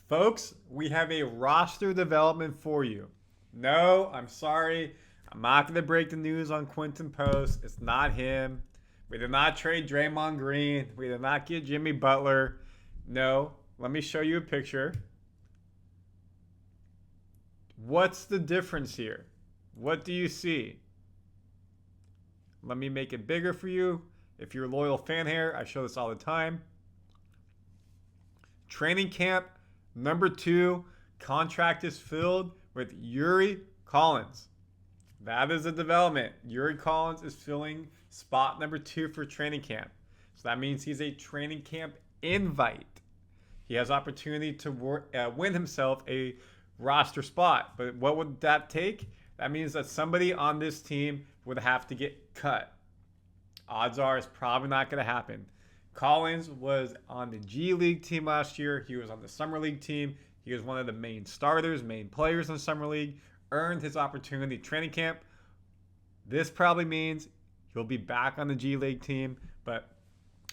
Folks, we have a roster development for you. No, I'm sorry. I'm not going to break the news on Quinten Post. It's not him. We did not trade Draymond Green. We did not get Jimmy Butler. No, let me show you a picture. What's the difference here? What do you see? Let me make it bigger for you. If you're a loyal fan here, I show this all the time. Training camp number 2, contract is filled with Yuri Collins. That is a development. Yuri Collins is filling spot number 2 for training camp. So that means he's a training camp invite. He has opportunity to win himself a roster spot. But what would that take? That means that somebody on this team would have to get cut. Odds are it's probably not going to happen. Collins was on the G League team last year. He was on the Summer League team. He was one of the main starters, main players in the Summer League. Earned his opportunity training camp. This probably means he'll be back on the G League team, but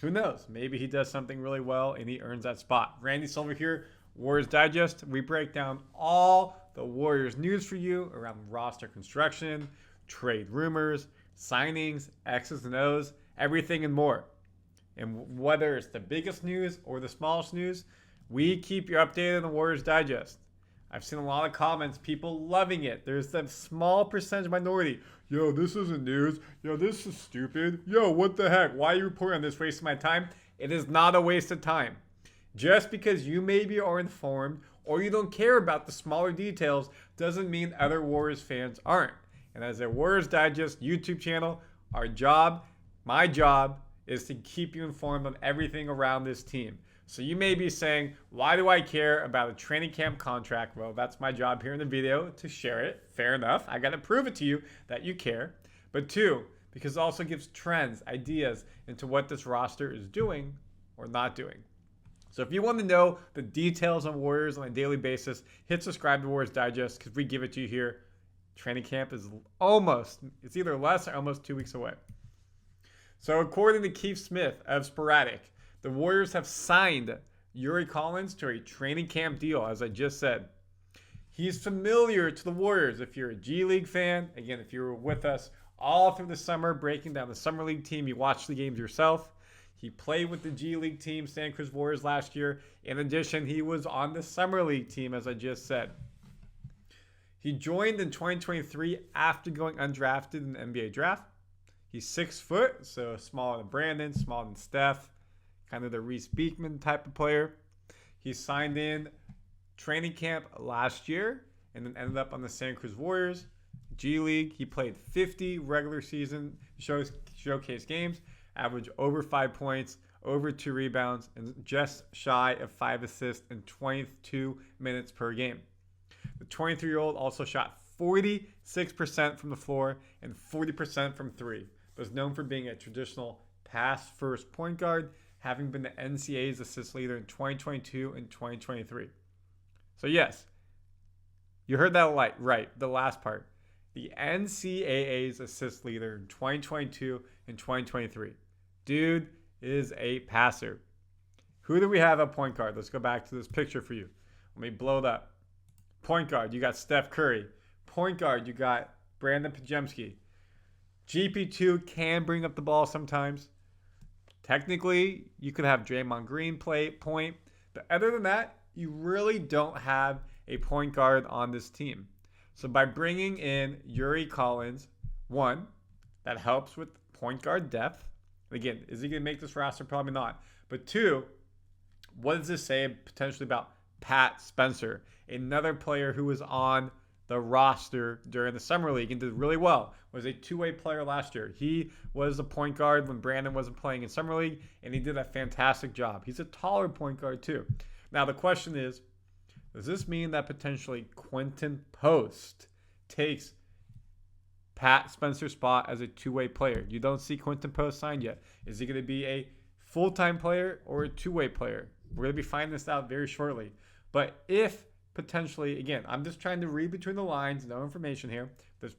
who knows? Maybe he does something really well and he earns that spot. Randy Silver here, Warriors Digest. We break down all the Warriors news for you around roster construction, trade rumors, signings, X's and O's, everything and more. And whether it's the biggest news or the smallest news, we keep you updated on the Warriors Digest. I've seen a lot of comments, people loving it. There's that small percentage minority. Yo, this isn't news. Yo, this is stupid. Yo, what the heck? Why are you reporting on this, wasting my time? It is not a waste of time. Just because you maybe are informed or you don't care about the smaller details doesn't mean other Warriors fans aren't. And as a Warriors Digest YouTube channel, our job, my job, is to keep you informed on everything around this team. So you may be saying, why do I care about a training camp contract? Well, that's my job here in the video to share it. Fair enough. I got to prove it to you that you care. But 2, because it also gives trends, ideas into what this roster is doing or not doing. So if you want to know the details on Warriors on a daily basis, hit subscribe to Warriors Digest because we give it to you here. Training camp is it's either less or almost 2 weeks away. So according to Keith Smith of Sporadic, the Warriors have signed Yuri Collins to a training camp deal, as I just said. He's familiar to the Warriors. If you're a G League fan, again, if you were with us all through the summer, breaking down the Summer League team, you watched the games yourself. He played with the G League team, Santa Cruz Warriors, last year. In addition, he was on the Summer League team, as I just said. He joined in 2023 after going undrafted in the NBA draft. He's 6 foot, so smaller than Brandon, smaller than Steph, kind of the Reese Beekman type of player. He signed in training camp last year and then ended up on the Santa Cruz Warriors. G League, he played 50 regular season showcase games, averaged over 5 points, over 2 rebounds, and just shy of 5 assists in 22 minutes per game. The 23-year-old also shot 46% from the floor and 40% from 3, but is known for being a traditional pass-first point guard, having been the NCAA's assist leader in 2022 and 2023. So yes, you heard that right, the last part. The NCAA's assist leader in 2022 and 2023. Dude is a passer. Who do we have at point guard? Let's go back to this picture for you. Let me blow it up. Point guard, you got Steph Curry. Point guard, you got Brandin Podziemski. GP2 can bring up the ball sometimes. Technically, you could have Draymond Green play point. But other than that, you really don't have a point guard on this team. So by bringing in Yuri Collins, 1, that helps with point guard depth. Again, is he going to make this roster? Probably not. But 2, what does this say potentially about Pat Spencer, another player who was on the roster during the Summer League and did really well, was a two-way player last year. He was a point guard when Brandon wasn't playing in Summer League, and he did a fantastic job. He's a taller point guard too. Now the question is, does this mean that potentially Quinten Post takes Pat Spencer's spot as a two-way player? You don't see Quinten Post signed yet. Is he going to be a full-time player or a two-way player? We're going to be finding this out very shortly. But if potentially, again, I'm just trying to read between the lines, no information here. There's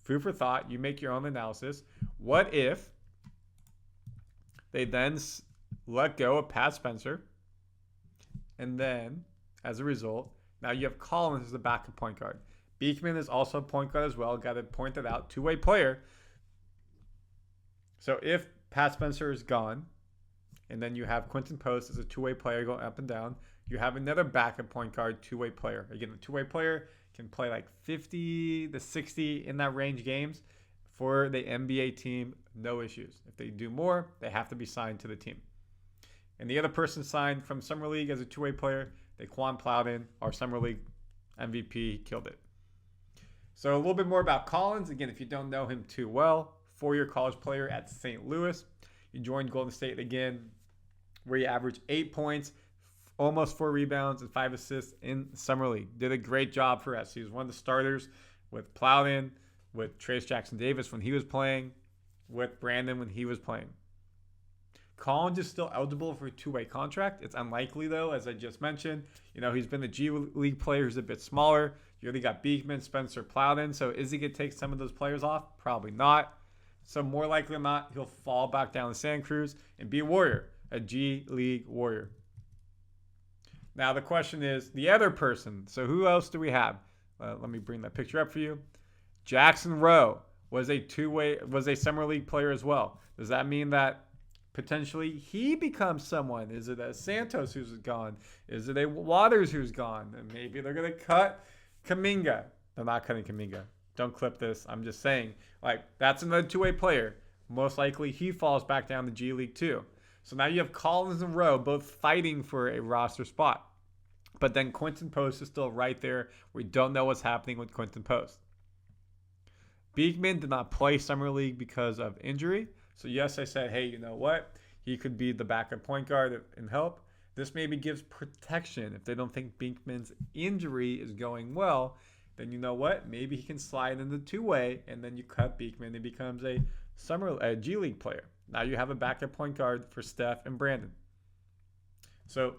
food for thought. You make your own analysis. What if they then let go of Pat Spencer and then As a result, now you have Collins as the backup point guard. Beekman is also a point guard as well. Got to point that out. Two-way player. So if Pat Spencer is gone, and then you have Quinten Post as a two-way player going up and down, you have another backup point guard, two-way player. Again, the two-way player can play like 50 to 60 in that range games for the NBA team, no issues. If they do more, they have to be signed to the team. And the other person signed from Summer League as a two-way player, Daquan Plowden, our Summer League MVP, killed it. So a little bit more about Collins. Again, if you don't know him too well, four-year college player at St. Louis. He joined Golden State again, where he averaged 8 points, almost 4 rebounds, and 5 assists in Summer League. Did a great job for us. He was one of the starters with Plowden, with Trayce Jackson-Davis when he was playing, with Brandon when he was playing. Collins is still eligible for a two-way contract. It's unlikely, though, as I just mentioned. He's been a G League player who's a bit smaller. You already got Beekman, Spencer, Plowden. So is he going to take some of those players off? Probably not. So more likely than not, he'll fall back down to Santa Cruz and be a Warrior, a G League Warrior. Now the question is the other person. So who else do we have? Let me bring that picture up for you. Jackson Rowe was a Summer League player as well. Does that mean that potentially he becomes someone? Is it a Santos who's gone? Is it a Waters who's gone? And maybe they're going to cut Kuminga. They're not cutting Kuminga. Don't clip this. I'm just saying, that's another two-way player. Most likely he falls back down to G League too. So now you have Collins and Rowe both fighting for a roster spot. But then Quinten Post is still right there. We don't know what's happening with Quinten Post. Beekman did not play Summer League because of injury. So yes, I said, hey, you know what? He could be the backup point guard and help. This maybe gives protection. If they don't think Beekman's injury is going well, then you know what? Maybe he can slide into two-way, and then you cut Beekman and he becomes a G League player. Now you have a backup point guard for Steph and Brandon. So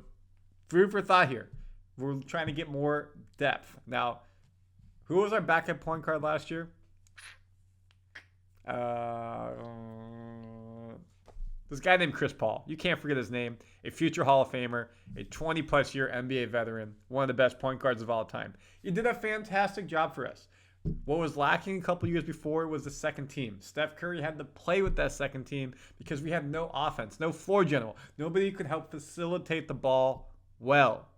food for thought here. We're trying to get more depth. Now, who was our backup point guard last year? This guy named Chris Paul. You can't forget his name. A future Hall of Famer, a 20-plus year NBA veteran, one of the best point guards of all time. He did a fantastic job for us. What was lacking a couple years before was the second team. Steph Curry had to play with that second team because we had no offense, no floor general. Nobody could help facilitate the ball well.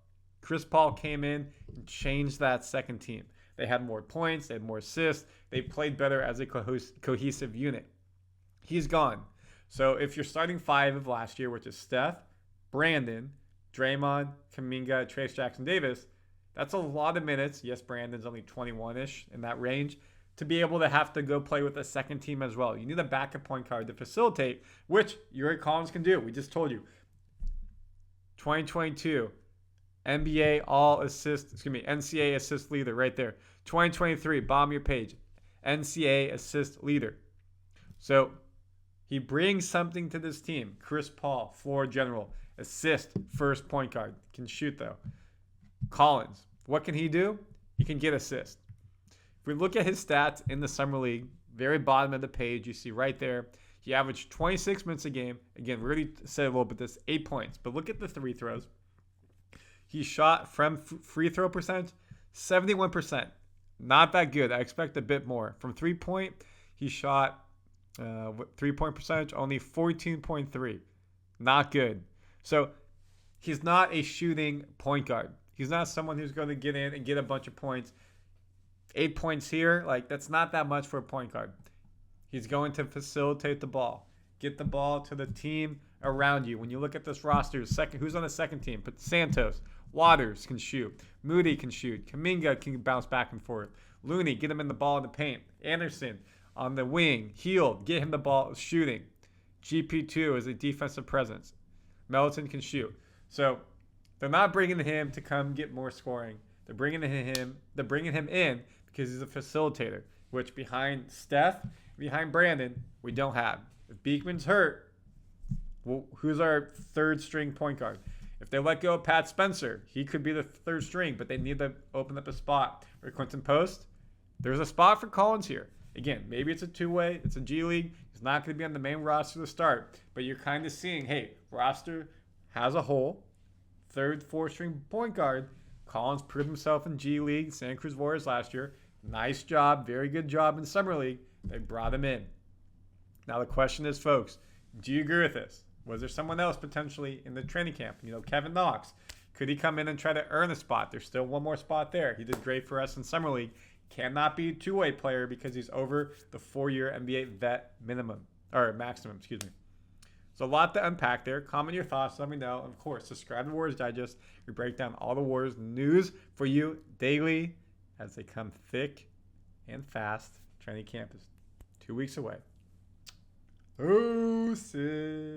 Chris Paul came in and changed that second team. They had more points. They had more assists. They played better as a cohesive unit. He's gone. So if you're starting five of last year, which is Steph, Brandon, Draymond, Kuminga, Trayce Jackson-Davis, that's a lot of minutes. Yes, Brandon's only 21-ish in that range. To be able to have to go play with a second team as well. You need a backup point guard to facilitate, which Yuri Collins can do. We just told you. 2022, NCAA assist leader right there. 2023, bomb your page. NCAA assist leader. So he brings something to this team. Chris Paul, floor general, assist, first point guard. Can shoot though. Collins, what can he do? He can get assists. If we look at his stats in the Summer League, very bottom of the page, you see right there, he averaged 26 minutes a game. Again, we already said a little bit this, 8 points. But look at the free throws. He shot from free throw percentage, 71%. Not that good. I expect a bit more. From 3-point, he shot 3-point percentage, only 14.3. Not good. So he's not a shooting point guard. He's not someone who's going to get in and get a bunch of points. 8 points here, that's not that much for a point guard. He's going to facilitate the ball. Get the ball to the team around you. When you look at this roster, who's on the second team? But Santos, Waters can shoot. Moody can shoot. Kuminga can bounce back and forth. Looney, get him in the ball in the paint. Anderson on the wing. Hield, get him the ball shooting. GP2 is a defensive presence. Melton can shoot. So they're not bringing him to come get more scoring. They're bringing him in because he's a facilitator, which behind Steph, behind Brandon, we don't have. If Beekman's hurt, well, who's our third string point guard? If they let go of Pat Spencer, he could be the third string, but they need to open up a spot. For Quinten Post, there's a spot for Collins here. Again, maybe it's a two-way, it's a G League. He's not going to be on the main roster to start, but you're kind of seeing, hey, roster has a hole, third, fourth string point guard. Collins proved himself in G League, Santa Cruz Warriors last year. Nice job, very good job in Summer League. They brought him in. Now the question is, folks, do you agree with this? Was there someone else potentially in the training camp? Kevin Knox. Could he come in and try to earn a spot? There's still one more spot there. He did great for us in Summer League. Cannot be a two-way player because he's over the 4-year NBA vet maximum. So a lot to unpack there. Comment your thoughts. Let me know. And of course, subscribe to Warriors Digest. We break down all the Warriors news for you daily as they come thick and fast. Training camp is 2 weeks away. Oh, Sid.